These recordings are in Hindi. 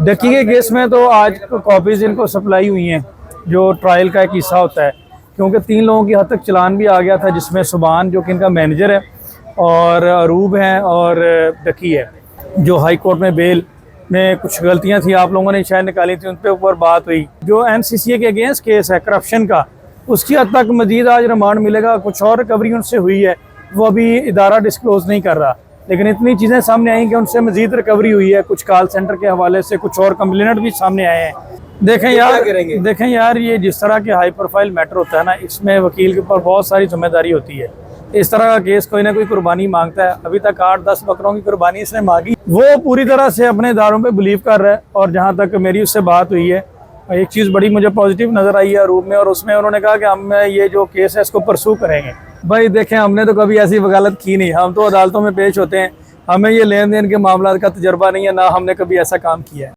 डक्की के केस में तो आज कॉपीज़ इनको सप्लाई हुई हैं, जो ट्रायल का एक हिस्सा होता है, क्योंकि 3 लोगों की हद तक चलान भी आ गया था, जिसमें सुबान जो कि इनका मैनेजर है और अरूब हैं और डक्की है। जो हाई कोर्ट में बेल में कुछ गलतियां थी आप लोगों ने शायद निकाली थी, उन पर ऊपर बात हुई। जो NCCA के अगेंस्ट केस है करप्शन का, उसकी हद तक मजीद आज रिमांड मिलेगा। कुछ और रिकवरी उनसे हुई है, वो अभी इदारा डिस्क्लोज़ नहीं कर रहा, लेकिन इतनी चीज़ें सामने आई कि उनसे मजीद रिकवरी हुई है। कुछ कॉल सेंटर के हवाले से कुछ और कंप्लेनेंट भी सामने आए हैं। देखें यार ये जिस तरह के हाई प्रोफाइल मैटर होता है ना, इसमें वकील के ऊपर बहुत सारी जिम्मेदारी होती है। इस तरह का केस कोई ना कोई कुर्बानी मांगता है। अभी तक 8-10 बकरों की कुर्बानी इसने मांगी। वो पूरी तरह से अपने दारों पे बिलीव कर रहा है। और जहाँ तक मेरी उससे बात हुई है, एक चीज़ बड़ी मुझे पॉजिटिव नज़र आई है रूप में, और उसमें उन्होंने कहा कि हम ये जो केस है इसको परसू करेंगे। भाई देखें, हमने तो कभी ऐसी वकालत की नहीं, हम तो अदालतों में पेश होते हैं, हमें ये लेन देन के मामला का तजर्बा नहीं है, ना हमने कभी ऐसा काम किया है।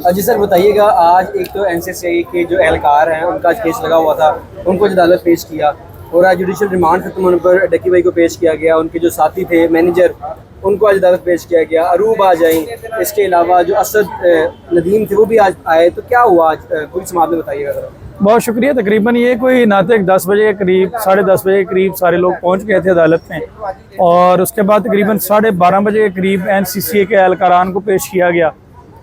जी सर बताइएगा, आज एक तो NCCA के जो एहलकार हैं उनका आज केस लगा हुआ था, उनको आज अदालत पेश किया और आज जुडिशल रिमांड खत्म होने पर डक्की भाई को पेश किया गया। उनके जो साथी थे मैनेजर, उनको आज अदालत पेश किया गया। अरूब आज आई, इसके अलावा जो असद नदीम थे वो भी आज आए। तो क्या हुआ आज पूरी समाज में बताइएगा जरा। बहुत शुक्रिया। तकरीबन ये कोई नाते 10 बजे के करीब, 10:30 बजे के करीब सारे लोग पहुंच गए थे अदालत में, और उसके बाद तकरीबन 12:30 बजे के करीब NCCA के एहलकारान को पेश किया गया।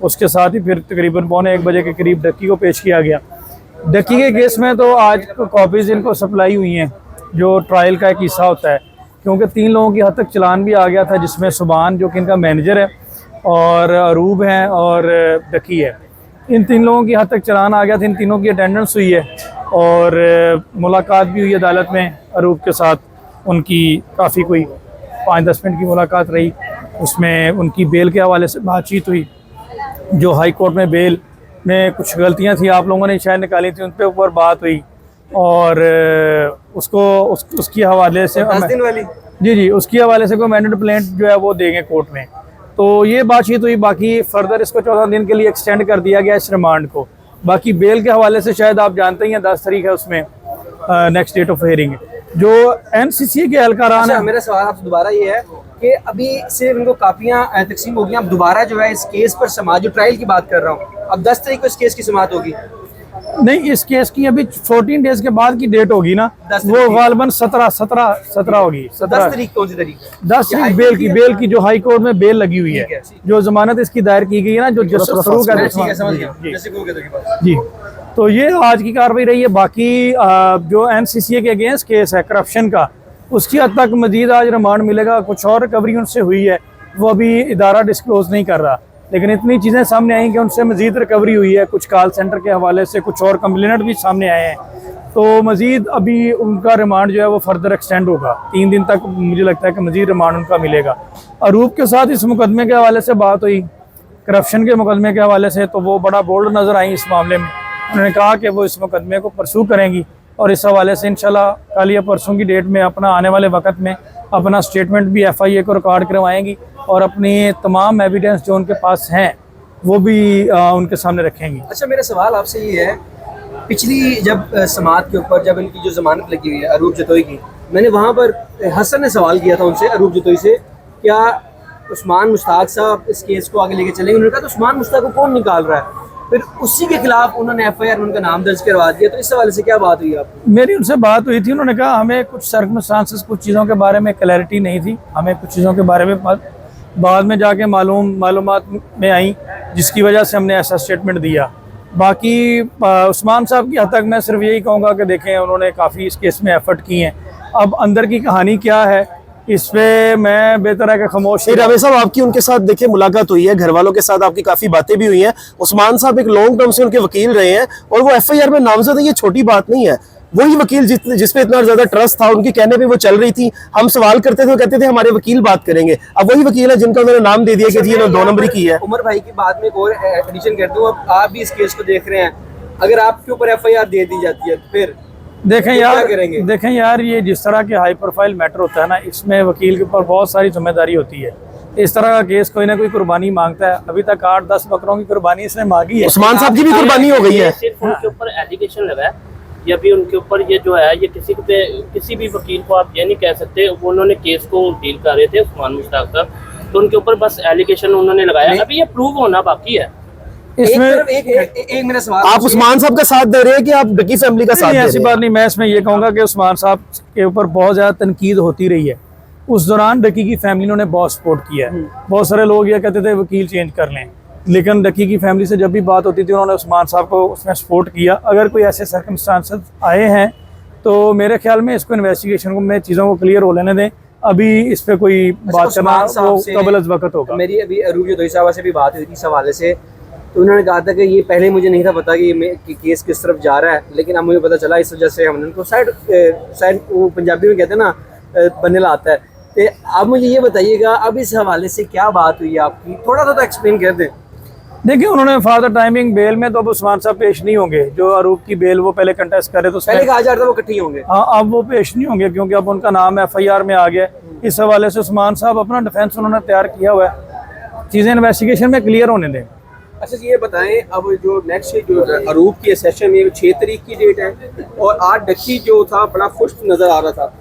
उसके साथ ही फिर तकरीबन 1:15 बजे के करीब डक्की को पेश किया गया। डक्की के केस में तो आज कॉपीज़ इनको सप्लाई हुई हैं, जो ट्रायल का एक हिस्सा होता है, क्योंकि 3 लोगों की हद तक चलान भी आ गया था, जिसमें सुबान जो कि इनका मैनेजर है और अरूब हैं और डक्की है। इन 3 लोगों की हद तक चलान आ गया था। इन तीनों की अटेंडेंस हुई है और मुलाकात भी हुई अदालत में अरूब के साथ। उनकी काफ़ी कोई 5-10 मिनट की मुलाकात रही, उसमें उनकी बेल के हवाले से बातचीत हुई। जो हाई कोर्ट में बेल में कुछ गलतियां थी आप लोगों ने शायद निकाली थी, उन पर ऊपर बात हुई और उसकी हवाले से 10 दिन वाली जी उसकी हवाले से कोई अमेंडेड प्लेंट जो है वो देंगे कोर्ट में। तो ये बातचीत हुई। बाकी फर्दर इसको 14 दिन के लिए एक्सटेंड कर दिया गया इस रिमांड को। बाकी बेल के हवाले से शायद आप जानते ही हैं 10 तारीख है उसमें नेक्स्ट डेट ऑफ हियरिंग। जो NCCA के एहलकारान है। मेरा सवाल आपसे दोबारा ये है कि अभी सिर्फ इनको कापियां तकसीम हो गई, अब दोबारा जो है इस केस पर समाज, जो ट्रायल की बात कर रहा हूँ, अब 10 तारीख को इस केस की समाअत होगी। नहीं, इस केस की अभी 14 डेज के बाद की डेट होगी ना, वो गालबन 17 होगी। 10 तारीख कौन सी तारीख? 10 तारीख बेल की जो हाई कोर्ट में बेल लगी हुई है, जो जमानत इसकी दायर की गई है ना, जो जी। तो ये आज की कार्रवाई रही है। बाकी जो NCCA के अगेंस्ट केस है करप्शन का, उसकी हद तक मजीद आज रिमांड मिलेगा। कुछ और रिकवरी उनसे हुई है, वो अभी इदारा डिस्क्लोज़ नहीं कर रहा, लेकिन इतनी चीज़ें सामने आई कि उनसे मजीद रिकवरी हुई है। कुछ कॉल सेंटर के हवाले से कुछ और कंप्लेनेंट भी सामने आए हैं। तो मजीद अभी उनका रिमांड जो है वो फर्दर एक्सटेंड होगा। 3 दिन तक मुझे लगता है कि मजीद रिमांड उनका मिलेगा। अरूब के साथ इस मुकदमे के हवाले से बात हुई, करप्शन के मुकदमे के हवाले से, तो वो बड़ा बोल्ड नज़र आई इस मामले में। उन्होंने कहा कि वो इस मुकदमे को परसू करेंगी और इस हवाले से इंशाल्लाह कल या परसों की डेट में अपना आने वाले वक्त में अपना स्टेटमेंट भी FIA को रिकॉर्ड करवाएंगी और अपनी तमाम एविडेंस जो उनके पास हैं वो भी उनके सामने रखेंगी। अच्छा, मेरा सवाल आपसे ये है, पिछली जब समाअत के ऊपर जब इनकी जो जमानत लगी हुई है अरूब जतोई की, मैंने वहाँ पर हसन ने सवाल किया था उनसे, अरूब जतोई से, क्या उस्मान मुश्ताक साहब इस केस को आगे लेके चलेंगे? उन्होंने कहा तो उस्मान मुश्ताक को कौन निकाल रहा है? फिर उसी के खिलाफ उन्होंने FIR में उनका नाम दर्ज करवा दिया। तो इस हवाले से क्या बात हुई आपकी? मेरी उनसे बात हुई थी, उन्होंने कहा हमें कुछ सर्कमस्टांसेस, कुछ चीज़ों के बारे में क्लैरिटी नहीं थी, हमें कुछ चीज़ों के बारे में बाद में जाके मालूमात में आई, जिसकी वजह से हमने ऐसा स्टेटमेंट दिया। बाकी उस्मान साहब की हद तक मैं सिर्फ यही कहूँगा कि देखें, उन्होंने काफ़ी इस केस में एफर्ट किए हैं। अब अंदर की कहानी क्या है इस पे मैं बेहतर है कि खामोश। रवि साहब, आपकी उनके साथ देखिए मुलाकात हुई है, घर वालों के साथ आपकी काफी बातें भी हुई हैं। उस्मान साहब एक लॉन्ग टर्म से उनके वकील रहे हैं और वो FIR में नामजद है, ये छोटी बात नहीं है। वही वकील जिसपे इतना ज्यादा ट्रस्ट था, उनके कहने पे वो चल रही थी। हम सवाल करते थे, वो कहते थे हमारे वकील बात करेंगे। अब वही वकील है जिनका उन्होंने नाम दे दिया कि जी 2 नंबरी की है। उमर भाई की बात में एक और एडिशन कर दूं, अब आप भी इस केस को देख रहे हैं, अगर आपके ऊपर FIR दे दी जाती है फिर देखें यार ये जिस तरह के हाई प्रोफाइल मैटर होता है ना, इसमें वकील के ऊपर बहुत सारी जिम्मेदारी होती है। इस तरह का केस कोई ना कोई कुर्बानी मांगता है। अभी तक 8-10 बकरों की कुर्बानी इसने मांगी है। उस्मान साहब की भी कुर्बानी हो गई है। सिर्फ उनके ऊपर एलिगेशन लगा है, या भी उनके ऊपर ये जो है, ये किसी भी वकील को आप ये नहीं कह सकते। वो उन्होंने केस को डील कर रहे थे उस्मान मुश्ताक साहब, तो उनके ऊपर बस एलिगेशन उन्होंने लगाया, अभी ये प्रूव होना बाकी है। इसमें एक मेरा सवाल आप उस्मान साहब का साथ दे रहे हैं कि आप डक्की फैमिली का साथ दे ऐसी रहे हैं? बात नहीं। मैं इसमें ये कहूँगा कि उस्मान साहब के ऊपर बहुत ज़्यादा तनकीद होती रही है। उस दौरान डक्की की फैमिली ने बहुत सपोर्ट किया है। बहुत सारे लोग ये कहते थे वकील चेंज कर लें, लेकिन डक्की की फैमिली से जब भी बात होती थी उन्होंने उस्मान साहब को उसमें सपोर्ट किया। अगर कोई ऐसे सर्कमस्टांसेस आए हैं तो मेरे ख्याल में इसको इन्वेस्टिगेशन को में चीज़ों को क्लियर हो लेने दें। अभी इस पर कोई बात करना वो कबल अज़ वक़्त होगा। मेरी अभी अरूब जोधरी साहब से भी बात हुई थी इस हवाले से, तो उन्होंने कहा था कि ये पहले मुझे नहीं था पता कि ये केस किस तरफ जा रहा है, लेकिन अब मुझे पता चला। इस वजह से हमने उनको साइड वो पंजाबी में कहते हैं ना, बनने लाता है। तो आप मुझे ये बताइएगा अब इस हवाले से क्या बात हुई आपकी, थोड़ा सा तो एक्सप्लेन कर दें। देखिए, उन्होंने फादर टाइमिंग बेल में तो अब उस्मान साहब पेश नहीं होंगे। जो अरूब की बेल वो पहले कंटेस्ट करे तो पहले कहा जा रहा था वो इकट्ठे होंगे। हाँ, अब वो पेश नहीं होंगे क्योंकि अब उनका नाम FIR में आ गया। इस हवाले से उस्मान साहब अपना डिफेंस उन्होंने तैयार किया हुआ है। चीज़ें इन्वेस्टिगेशन में क्लियर होने दें। अच्छा, ये बताएं अब जो नेक्स्ट जो अरूब की सेशन में 6 तारीख की डेट है, और आज डक्की जो था बड़ा खुश नज़र आ रहा था।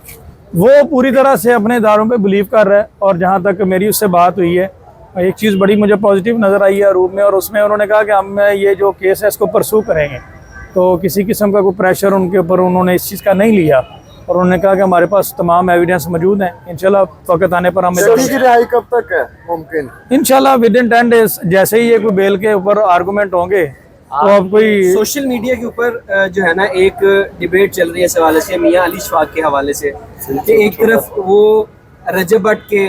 वो पूरी तरह से अपने इदारों पे बिलीव कर रहा है। और जहाँ तक मेरी उससे बात हुई है, एक चीज़ बड़ी मुझे पॉजिटिव नज़र आई है अरूब में, और उसमें उन्होंने कहा कि हम ये जो केस है इसको परसू करेंगे। तो किसी किस्म का कोई प्रेशर उनके ऊपर उन्होंने इस चीज़ का नहीं लिया, और उन्होंने कहा कि हमारे पास तमाम एविडेंस मौजूद हैं। इंशाल्लाह वक्त आने पर हम रिहाई कब तक है मुमकिन? इंशाल्लाह विद इन 10 डेज जैसे ही ये कोई बेल के ऊपर आर्गूमेंट होंगे तो अब कोई सोशल मीडिया के ऊपर जो है ना एक डिबेट चल रही है इस हवाले से, मियां अली शफाक के हवाले से, कि एक तरफ वो रजब भट्ट के,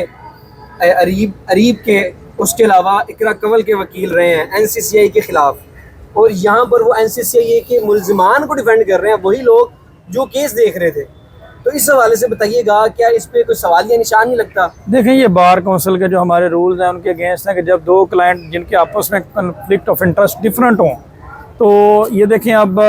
अरीब के, उसके अलावा इकरा कंवल के वकील रहे हैं NCCI के खिलाफ, और यहाँ पर वो NCCI के मुल्जिमान को डिफेंड कर रहे हैं वही लोग जो केस देख रहे थे। तो इस हवाले से बताइएगा, क्या इस पे कोई सवाल या निशान नहीं लगता? देखें, ये बार काउंसिल के जो हमारे रूल्स हैं उनके अगेंस्ट हैं कि जब दो क्लाइंट जिनके आपस में कन्फ्लिक्ट ऑफ इंटरेस्ट डिफरेंट हों, तो ये देखें अब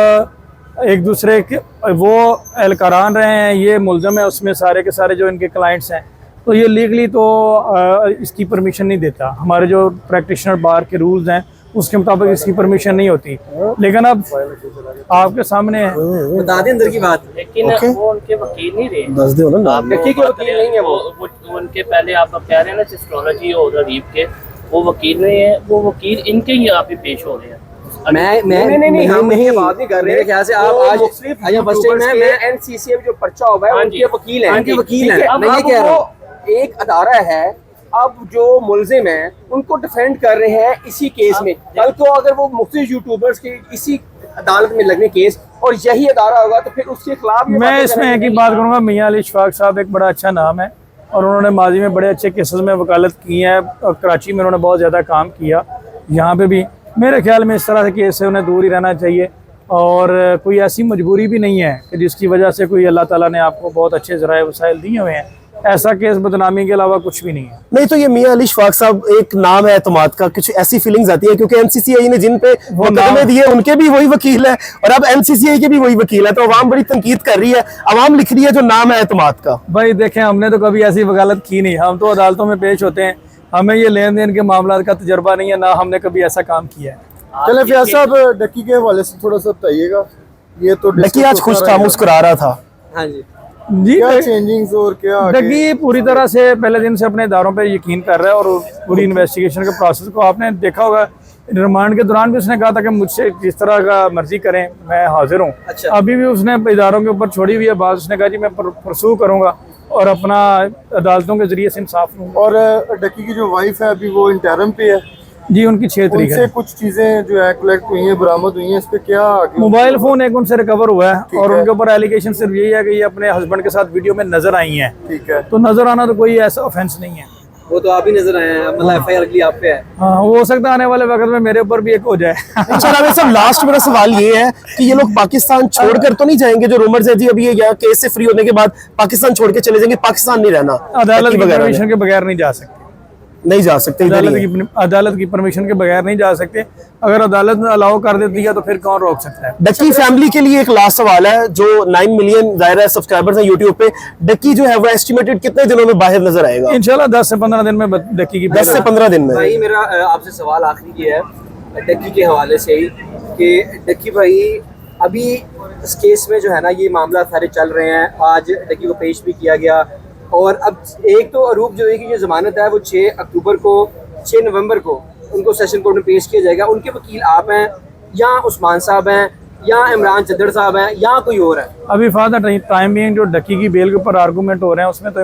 एक दूसरे के वो एहलकारान रहे हैं, ये मुल्ज़म है उसमें सारे के सारे जो इनके क्लाइंट्स हैं, तो ये लीगली तो इसकी परमिशन नहीं देता। हमारे जो प्रैक्टिशनर बार के रूल्स हैं उसके मुताबिक इसकी परमिशन नहीं होती। लेकिन अब आपके सामने है, बता दें अंदर की बात। लेकिन वो उनके वकील नहीं रहे। दस दो ना, डक्की के वकील नहीं है वो उनके पहले आप कह रहे हैं ना एस्ट्रोलॉजी और अरीब के, वो वकील नहीं है, वो वकील इनके ही यहाँ पे पेश हो रहे हैं। नहीं हम ये बात नहीं कर रहे। मेरे ख्याल से आप आज फर्स्ट टाइम में NCCI जो पर्चा हुआ है उनके वकील हैं, उनके वकील हैं। मैं ये कह रहा हूँ एक अदारा है, अब जो मुल्जिम हैं उनको डिफेंड कर रहे हैं इसी केस में। कल को अगर वो मुख्तलिफ यूट्यूबर्स के इसी अदालत में लगने केस और यही अदारा होगा तो फिर उसके खिलाफ मैं इसमें एक ही बात करूँगा, मियां अली शफाक साहब एक बड़ा अच्छा नाम है और उन्होंने माजी में बड़े अच्छे केसेस में वकालत की है। कराची में उन्होंने बहुत ज़्यादा काम किया, यहाँ पे भी मेरे ख्याल में इस तरह के केस से उन्हें दूर ही रहना चाहिए। और कोई ऐसी मजबूरी भी नहीं है कि जिसकी वजह से कोई अल्लाह ताला ने आपको बहुत अच्छे ज़राए वसाइल दिए हुए हैं। ऐसा केस बदनामी के अलावा कुछ भी नहीं है। नहीं तो ये मियां अली शफाक साहब एक नाम है एतमाद का, कुछ ऐसी फीलिंग्स आती है क्योंकि NCCI ने जिन पे मुकदमे दिए उनके भी वही वकील है और अब NCCI के भी वही वकील है, तो अवाम बड़ी तनकीद कर रही है, अवाम लिख रही है जो नाम है एतमाद का। भाई देखें, हमने तो कभी ऐसी वकालत की नहीं, हम तो अदालतों में पेश होते हैं, हमें ये लेन देन के मामला का तजर्बा नहीं है, ना हमने कभी ऐसा काम किया है। चले फयाज साहब, डक्की के हवाले से थोड़ा सा बताइएगा। ये तो डक्की आज खुश था, मुस्कुरा रहा था। हाँ जी जी, क्या चेंजिंग्स और क्या डक्की पूरी तरह से पहले दिन से अपने इदारों पर यकीन कर रहा है और पूरी इन्वेस्टिगेशन के प्रोसेस को आपने देखा होगा। रिमांड के दौरान भी उसने कहा था कि मुझसे जिस तरह का मर्जी करें मैं हाजिर हूँ। अच्छा। अभी भी उसने इदारों के ऊपर छोड़ी हुई है बात, उसने कहा जी मैं परसू करूँगा और अपना अदालतों के जरिए से इंसाफ लूँगा। और डक्की की जो वाइफ है अभी वो इंटरम पे है जी, उनकी 6 तारीख उनसे है। कुछ चीजें जो है कलेक्ट हुई हैं, बरामद हुई हैं, इस पे क्या आगे? मोबाइल फोन एक उनसे रिकवर हुआ है और उनके ऊपर एलिगेशन सिर्फ यही है कि ये अपने हस्बैंड के साथ वीडियो में नजर आई हैं। ठीक है, तो नजर आना तो कोई ऐसा ऑफेंस नहीं है। वो तो आप ही नजर आए हैं, मतलब FIR अगली आप पे है। हाँ, हो सकता है आने वाले वक्त में मेरे ऊपर भी एक हो जाए। अच्छा सब लास्ट मेरा सवाल ये है कि ये लोग पाकिस्तान छोड़कर तो नहीं जाएंगे? जो रूमर्स है जी अभी ये यहाँ केस से फ्री होने के बाद पाकिस्तान छोड़ के चले जाएंगे, पाकिस्तान नहीं रहना, अदालत की वगैरह परमिशन के बगैर नहीं जा सकते, नहीं जा सकते, इधर ही है। अदालत की परमिशन के बगैर नहीं जा सकते। अगर अदालत ने अलाउ कर देती है तो फिर कौन रोक सकता है। डक्की फैमिली के लिए एक लास्ट सवाल है, जो 9 मिलियन दायरा सब्सक्राइबर्स हैं यूट्यूब पे, डक्की जो है वो एस्टिमेटेड कितने दिनों में बाहर नजर आएगा? इंशाल्लाह 10 से 15 दिन में डक्की की 10 से 15 दिन में। भाई मेरा आपसे सवाल आखिरी ये है डक्की के हवाले से ही कि डक्की भाई अभी इस केस में जो है ना ये मामला सारे चल रहे हैं, आज डक्की को पेश भी किया गया और अब एक तो अरूब जो है की जो जमानत है वो 6 अक्टूबर को 6 नवंबर को उनको सेशन कोर्ट में पेश किया जाएगा। उनके वकील आप हैं या उस्मान साहब हैं या इमरान चद्दर साहब हैं या कोई और है? अभी फॉर द टाइम बिंग जो डक्की की बेल के ऊपर आर्गूमेंट हो रहे हैं उसमें तो